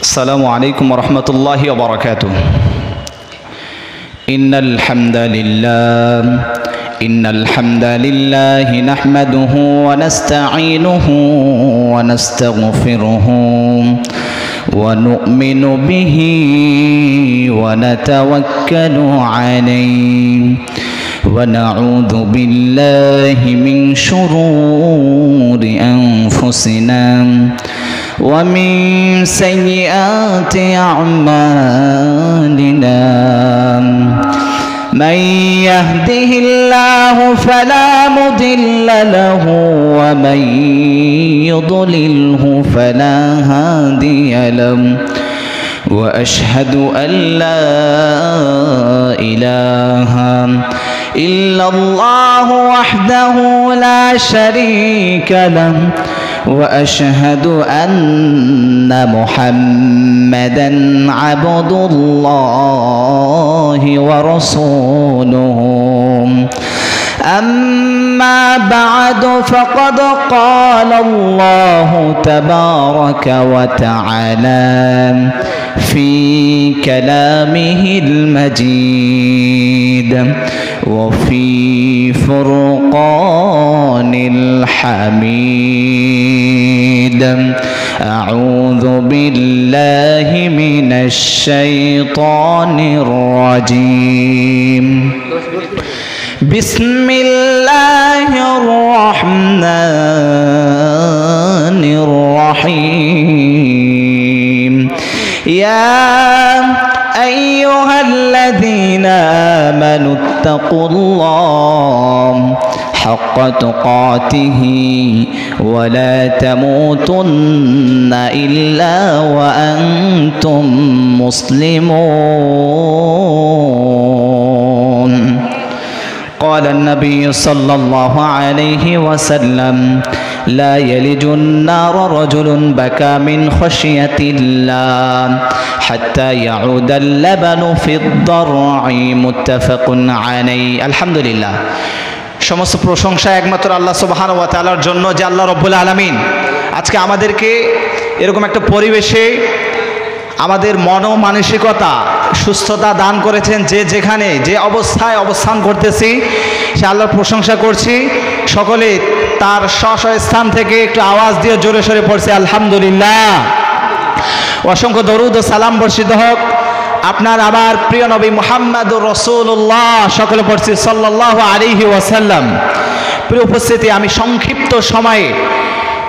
السلام عليكم ورحمة الله وبركاته. إن الحمد لله نحمده ونستعينه ونستغفره ونؤمن به ونتوكل عليه ونعوذ بالله من شرور أنفسنا ومن سيئات أعمالنا من يهده الله فلا مضل له ومن يضلله فلا هادي له وأشهد أن لا إله إلا الله وحده لا شريك له وأشهد أن محمدًا عبد الله ورسوله. أما بعد فقد قال الله تبارك وتعالى في كلامه المجيد وفي فرقان الحميد. أعوذ بالله من الشيطان الرجيم. بسم الله الرحمن الرحيم. يا أيها الذين آمنوا اتقوا الله حق تقاته ولا تموتن إلا وأنتم مسلمون. قال النبي صلى الله عليه وسلم لا يلج النار رجل بكى من خشية الله حتى يعود اللبن في الضرع متفق عليه. الحمد لله. সমস্ত প্রশংসা একমাত্র আল্লাহ সুবহানাহু ওয়া তাআলার জন্য, যে আল্লাহ রব্বুল আলামিন আজকে আমাদেরকে এরকম একটা পরিবেশে আমাদের মানসিকতা সুস্থতা দান করেছেন। যে যেখানে যে অবস্থায় অবস্থান করতেছি সে আল্লাহর প্রশংসা করছি। সকলে তার স্ব স্থান থেকে একটু আওয়াজ দিয়ে জোরে সোরে পড়ছে আলহামদুলিল্লাহ। অসংখ্য দরুদ ও সালাম বর্ষিত হোক আপনার আমার প্রিয় নবী মুহাম্মদুর রাসূলুল্লাহ, সকলে পড়ছি সাল্লাল্লাহু আলাইহি ওয়াসাল্লাম। প্রিয় উপস্থিতি, আমি সংক্ষিপ্ত সময়ে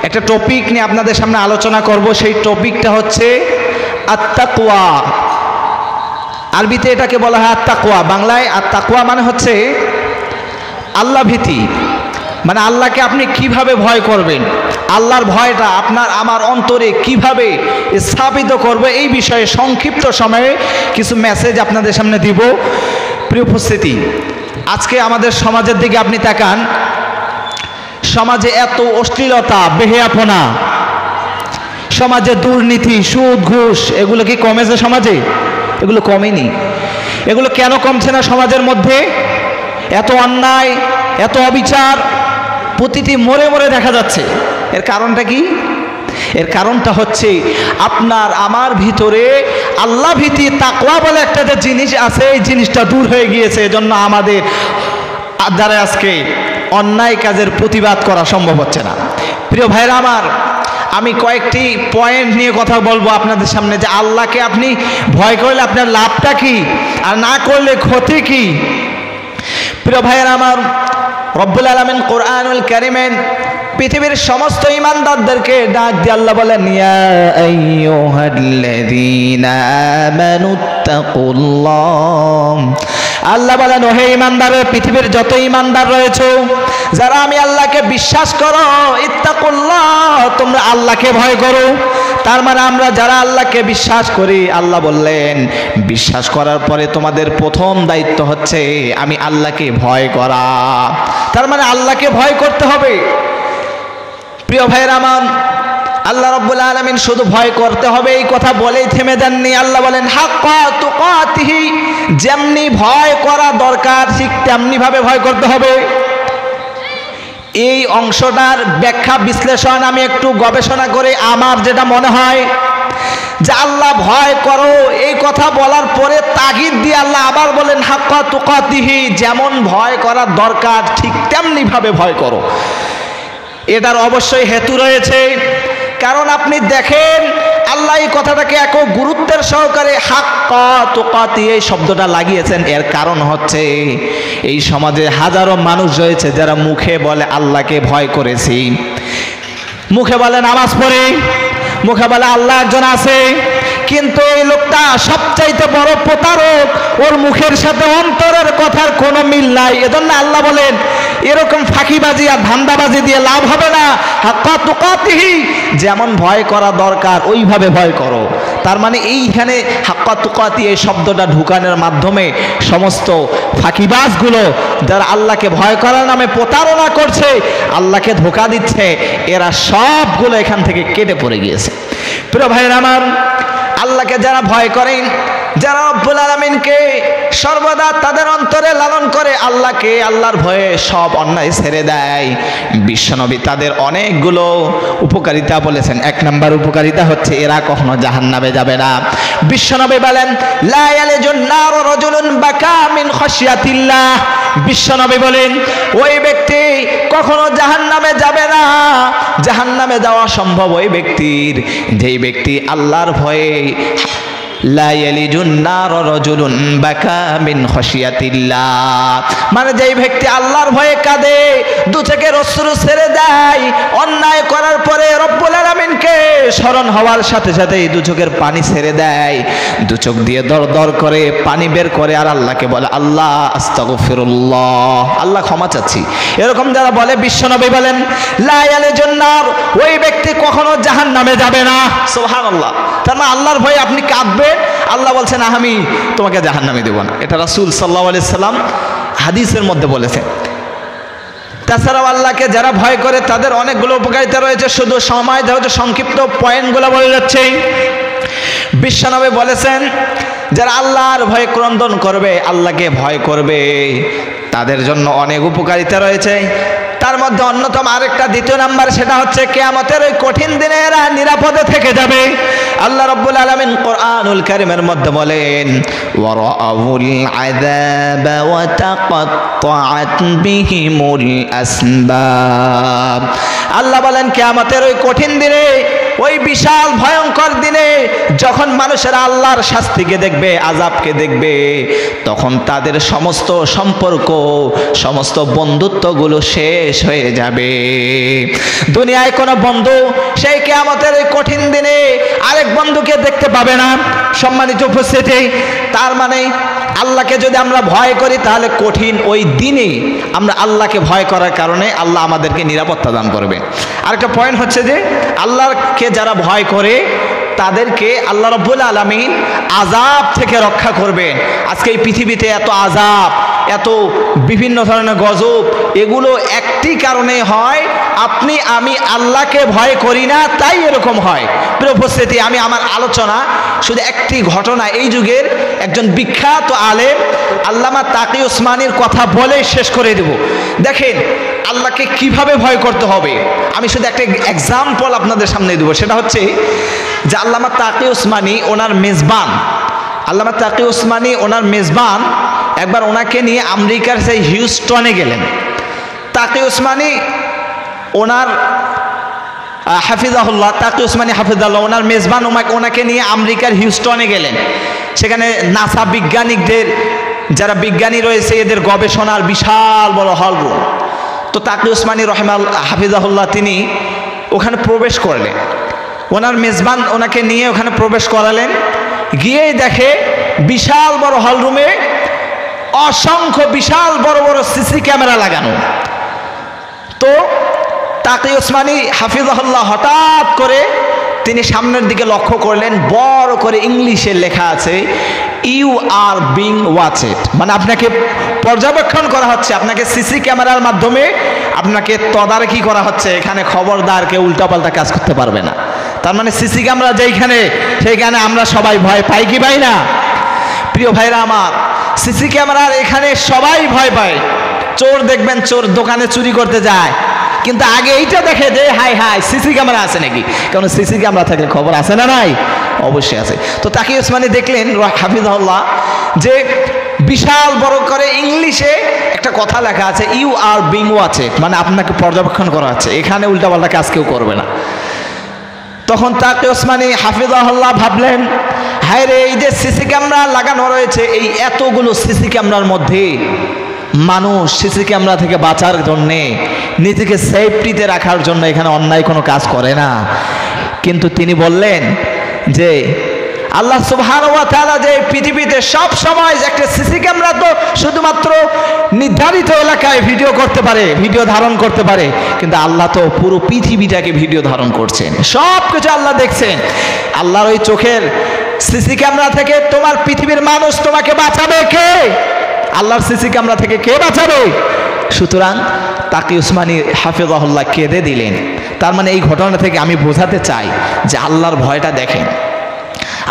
একটা টপিক নিয়ে আপনাদের সামনে আলোচনা করব। সেই টপিকটা হচ্ছে আত-তাকওয়া। আরবিতে এটাকে বলা হয় আত-তাকওয়া, বাংলায় আত-তাকওয়া মানে হচ্ছে আল্লাহ ভীতি। মানে আল্লাহকে আপনি কিভাবে ভয় করবেন, আল্লাহর ভয়টা আপনার আমার অন্তরে কিভাবে স্থাপিত করবে, এই বিষয়ে সংক্ষিপ্ত সময়ে কিছু মেসেজ আপনাদের সামনে দিব। প্রিয় উপস্থিতি, আজকে আমাদের সমাজের দিকে আপনি তাকান। সমাজে এত অশ্লীলতা, বেহেয়াপনা, সমাজে দুর্নীতি, সুদ, ঘুষ, এগুলো কি কমেছে সমাজে? এগুলো কমেনি। এগুলো কেন কমছে না সমাজের মধ্যে? এত অন্যায়, এত অবিচার প্রতিটি মোড়ে মোড়ে দেখা যাচ্ছে। এর কারণটা কি? এর কারণটা হচ্ছে আপনার আমার ভিতরে আল্লাহ ভীতি, তাকওয়া বলে একটা যে জিনিস আছে, এই জিনিসটা দূর হয়ে গিয়েছে। এজন্য আমাদের দ্বারা আজকে অন্যায় কাজের প্রতিবাদ করা সম্ভব হচ্ছে না। প্রিয় ভাইরা আমার, আমি কয়েকটি পয়েন্ট নিয়ে কথা বলবো আপনাদের সামনে, যে আল্লাহকে আপনি ভয় করলে আপনার লাভটা কি, আর না করলে ক্ষতি কি। প্রিয় ভাইরা আমার, রব্বুল আলামিন কোরআনুল কারীমে পৃথিবীর সমস্ত ঈমানদারদেরকে ডাক দিয়ে আল্লাহ বলেন, ইয়া আইয়ুহাল্লাযীনা আমানুত্তাকুল্লাহ। আল্লাহ বলেন, ওহে ঈমানদার, পৃথিবীর যত ঈমানদার রয়েছে, যারা আমি আল্লাহকে বিশ্বাস করো, ইত্তাকুল্লাহ, তোমরা আল্লাহকে ভয় করো। তার মানে আমরা যারা আল্লাহকে বিশ্বাস করি, আল্লাহ বললেন বিশ্বাস করার পরে তোমাদের প্রথম দায়িত্ব হচ্ছে আমি আল্লাহকে ভয় করা। তার মানে আল্লাহকে ভয় করতে হবে। প্রিয় ভাইয়েরা আমার, আল্লাহ রাব্বুল আলামিন শুধু ভয় করতে হবে এই কথা বলেই থেমে দেননি। আল্লাহ বলেন হাক্কা তুকাতিহি, যেমনি ভয় করা দরকার ঠিক তেমনি ভাবে ভয় করতে হবে। এই অংশটার ব্যাখ্যা বিশ্লেষণ আমি একটু গবেষণা করে আমার যেটা মনে হয় যে আল্লাহ ভয় করো, এই কথা বলার পরে তাগিদ দিয়ে আল্লাহ আবার বলেন হাক্কা তুকাতিহি, যেমন ভয় করার দরকার ঠিক তেমনি ভাবে ভয় করো। এটার অবশ্যই হেতু রয়েছে, কারণ আপনি দেখেন আল্লাহ এই কথাটাকে এক গুরুত্বের সহকারে হাক্কা তুকাতি এই শব্দটা লাগিয়েছেন। এর কারণ হচ্ছে এই সমাজে হাজারো মানুষ রয়েছে যারা মুখে বলে আল্লাহকে ভয় করেছি, মুখে বলে নামাজ পড়ে, মুখে বলে আল্লাহ একজন আছে, কিন্তু এই লোকটা সবচাইতে বড় প্রতারক, ওর মুখের সাথে অন্তরের কথার কোনো মিল নাই। এজন্য আল্লাহ বলেন এরকম ফাঁকিবাজি আর ধান্দাবাজি দিয়ে লাভ হবে না, হাক্কা তুকাতিহি, যেমন ভয় করা দরকার ওইভাবে ভয় করো। তার মানে এইখানে হাক্কা তুকাতি এই শব্দটা ঢুকানোর মাধ্যমে সমস্ত ফাঁকিবাজগুলো যারা আল্লাহকে ভয় করার নামে প্রতারণা করছে, আল্লাহকে ধোঁকা দিচ্ছে, এরা সবগুলো এখান থেকে কেটে পড়ে গিয়েছে। প্রিয় ভাইরা আমার, আল্লাহকে যারা ভয় করেন, যারা রব্বুল আলামিনকে সর্বদা তাদের অন্তরে লালন করে, আল্লাহকে, আল্লাহর ভয়ে সব অন্যায় ছেড়ে দেয়, বিশ্বনবী তাদের অনেকগুলো উপকারিতা বলেছেন। এক নাম্বার উপকারিতা হচ্ছে এরা কখনো জাহান্নামে যাবে না। বিশ্বনবী বলেন লা ইয়ালিজুন নার রাজুলুন বাকা মিন খাশিয়াতিল্লাহ, বিশ্বনবী বলেন ওই ব্যক্তি কখনো জাহান্নামে যাবে না। জাহান্নামে যাওয়া সম্ভব ওই ব্যক্তির যেই ব্যক্তি আল্লাহর ভয়ে, লা ইয়ালিজুন নার রাজুলুন বাকা মিন খাশিয়াতিল্লাহ, মানে যেই ব্যক্তি আল্লাহর ভয়ে কাঁদে, দু চোখের অশ্রু ছেড়ে দেয়, অন্যায় করার পরে রব্বুল আলামিনকে স্মরণ হওয়ার সাথে সাথেই দু চোখের পানি ছেড়ে দেয়, দু চোখ দিয়ে দর দর করে পানি বের করে আর আল্লাহকে বলে আল্লাহ আস্তাগফিরুল্লাহ, আল্লাহ ক্ষমা চাচ্ছি, এরকম যারা বলে বিশ্বনবী বলেন লা ইয়ালিজুন নার, ওই ব্যক্তি কখনো জাহান্নামে যাবে না। সুবহানাল্লাহ। তার মানে আল্লাহর ভয়ে আপনি কাঁদবেন, আল্লাহ বলছেন আমি তোমাকে জাহান্নামে দেব না। এটা রাসূল সাল্লাল্লাহু আলাইহি সাল্লাম হাদিসের মধ্যে বলেছেন। তাছাড়াও আল্লাহকে যারা ভয় করে তাদের অনেকগুলো উপকারিতা রয়েছে, শুধু সময় যেহেতু সংক্ষিপ্ত পয়েন্টগুলো বলে যাচ্ছে। বিশ্বনবী বলেছেন যারা আল্লাহর ভয়ে ক্রন্দন করবে, আল্লাহকে ভয় করবে, তাদের জন্য অনেক উপকারিতা রয়েছে। তার মধ্যে অন্যতম আরেকটা দ্বিতীয় নাম্বার, সেটা হচ্ছে কিয়ামতের ওই কঠিন দিনে এরা নিরাপদে থেকে যাবে। আল্লাহ রাব্বুল আলামিন কোরআনুল কারীমের মধ্যে বলেন ওয়ারাউল আযাব ওয়া তাকাত্তাআত বিহিমুল আসবাব, আল্লাহ বলেন কিয়ামতের ওই কঠিন দিনে, ওই বিশাল ভয়ঙ্কর দিনে যখন মানুষেরা আল্লাহর শাস্তিকে দেখবে, আযাবকে দেখবে, তখন তাদের সমস্ত সম্পর্ক, সমস্ত বন্ধুত্বগুলো শেষ হয়ে যাবে। দুনিয়ায় কোনো বন্ধু সেই কিয়ামতের এই কঠিন দিনে আরেক বন্ধুকে দেখতে পাবে না। সম্মানিত উপস্থিতি, তার মানে আল্লাহকে যদি আমরা ভয় করি তাহলে কঠিন ওই দিনে আমরা আল্লাহকে ভয় করার কারণে আল্লাহ আমাদেরকে নিরাপত্তা দান করবে। আরেকটা পয়েন্ট হচ্ছে যে আল্লাহকে যারা ভয় করে তাদেরকে আল্লাহ রাব্বুল আলামিন আযাব থেকে রক্ষা করবেন। আজকে এই পৃথিবীতে এত আযাব, এত বিভিন্ন ধরনের গজব, এগুলো একটি কারণে হয়, আপনি আমি আল্লাহকে ভয় করি না, তাই এরকম হয়। প্রিয় উপস্থিতি, আমি আমার আলোচনা শুধু একটি ঘটনা, এই যুগের একজন বিখ্যাত আলেম আল্লামা তাকি উসমানীর কথা বলে শেষ করে দেব। দেখেন আল্লাহকে কিভাবে ভয় করতে হবে, আমি শুধু একটা এক্সাম্পল আপনাদের সামনে দেবো। সেটা হচ্ছে যে আল্লামা তাকি উসমানী ওনার মেজবান, আল্লামা তাকি উসমানী ওনার মেজবান একবার ওনাকে নিয়ে আমেরিকার সেই হিউস্টনে গেলেন। তাকি উসমানী ওনার হাফিজাহুল্লাহ, তাকি উসমানী হাফিজাহুল্লাহ ওনার মেজবান ওনাকে নিয়ে আমেরিকার হিউস্টনে গেলেন। সেখানে নাসা বিজ্ঞানিকদের, যারা বিজ্ঞানী রয়েছে, এদের গবেষণার বিশাল বড় হল রুম। তো তাকি উসমানী হাফিজাহুল্লাহ তিনি ওখানে প্রবেশ করলেন, ওনার মেজবান ওনাকে নিয়ে ওখানে প্রবেশ করালেন। গিয়েই দেখে বিশাল বড় হল রুমে অসংখ্য বিশাল বড় বড় সিসি ক্যামেরা লাগানো। তো তাকি উসমানী হাফিজাহুল্লাহ হঠাৎ করে তিনি সামনের দিকে লক্ষ্য করলেন, বড় করে ইংলিশে লেখা আছে ইউ আর বিং ওয়াচেড, মানে আপনাকে পর্যবেক্ষণ করা হচ্ছে, আপনাকে সিসি ক্যামেরার মাধ্যমে আপনাকে তদারকি করা হচ্ছে, এখানে খবরদার কেউ উল্টাপাল্টা কাজ করতে পারবে না। তার মানে সিসি ক্যামেরা যেইখানে সেইখানে আমরা সবাই ভয় পাই কি পাই না? প্রিয় ভাইরা আমার, সিসি ক্যামেরার এখানে সবাই ভয় পায়। চোর দেখবেন, চোর দোকানে চুরি করতে যায়, কিন্তু আগে এইটা দেখে যে হাই হাই সিসি ক্যামেরা আছে নাকি, কারণ সিসি ক্যামেরা থাকলে খবর আছে না নাই, অবশ্যই আছে। তো তাকি ওসমানী দেখলেন হাফিজাহুল্লাহ যে বিশাল বড় করে ইংলিশে একটা কথা লেখা আছে, ইউ আর বিং ওয়াচেড, মানে আপনাকে পর্যবেক্ষণ করা আছে, এখানে উল্টাপাল্টা কাজ কেউ করবে না। তখন তাকি ওসমানী হাফিজাহুল্লাহ ভাবলেন, হায় রে, এই যে সিসি ক্যামেরা লাগানো রয়েছে, এই এতগুলো সিসি ক্যামেরার মধ্যে মানুষ সিসি ক্যামেরা থেকে বাঁচার জন্যে, নিজেকে সেফটিতে রাখার জন্য এখানে অন্যায় কোনো কাজ করে না। কিন্তু তিনি বললেন যে আল্লাহ সুবহানাহু ওয়া তাআলা যে পৃথিবীতে সব সময় একটা সিসি ক্যামেরা তো শুধুমাত্র নির্ধারিত এলাকায় ভিডিও করতে পারে, ভিডিও ধারণ করতে পারে, কিন্তু আল্লাহ তো পুরো পৃথিবীটাকে ভিডিও ধারণ করছেন, সব কিছু আল্লাহ দেখছেন। আল্লাহর ওই চোখের সিসি ক্যামেরা থেকে তোমার পৃথিবীর মানুষ তোমাকে বাঁচাবে কে? আল্লাহর সিসি ক্যামেরা থেকে কে বাঁচাবে? সুতরাং তাকি উসমানী হাফিজাহুল্লাহ কেঁদে দিলেন। তার মানে এই ঘটনা থেকে আমি বোঝাতে চাই যে আল্লাহর ভয়টা দেখেন,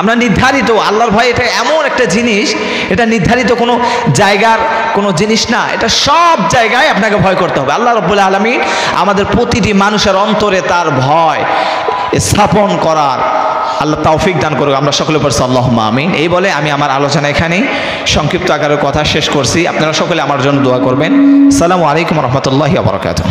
আমরা নির্ধারিত আল্লাহর ভয়, এটা এমন একটা জিনিস, এটা নির্ধারিত কোনো জায়গার কোনো জিনিস না, এটা সব জায়গায় আপনাকে ভয় করতে হবে। আল্লাহ রাব্বুল আলামিন আমাদের প্রতিটি মানুষের অন্তরে তার ভয় স্থাপন করার আল্লাহ তৌফিক দান করুক। আমরা সকলে পড়ছি আল্লাহুম্মা আমিন। এই বলে আমি আমার আলোচনা এখানেই সংক্ষিপ্ত আকারে কথা শেষ করছি। আপনারা সকলে আমার জন্য দোয়া করবেন। আসসালামু আলাইকুম ওয়া রাহমাতুল্লাহি ওয়া বারাকাতুহু।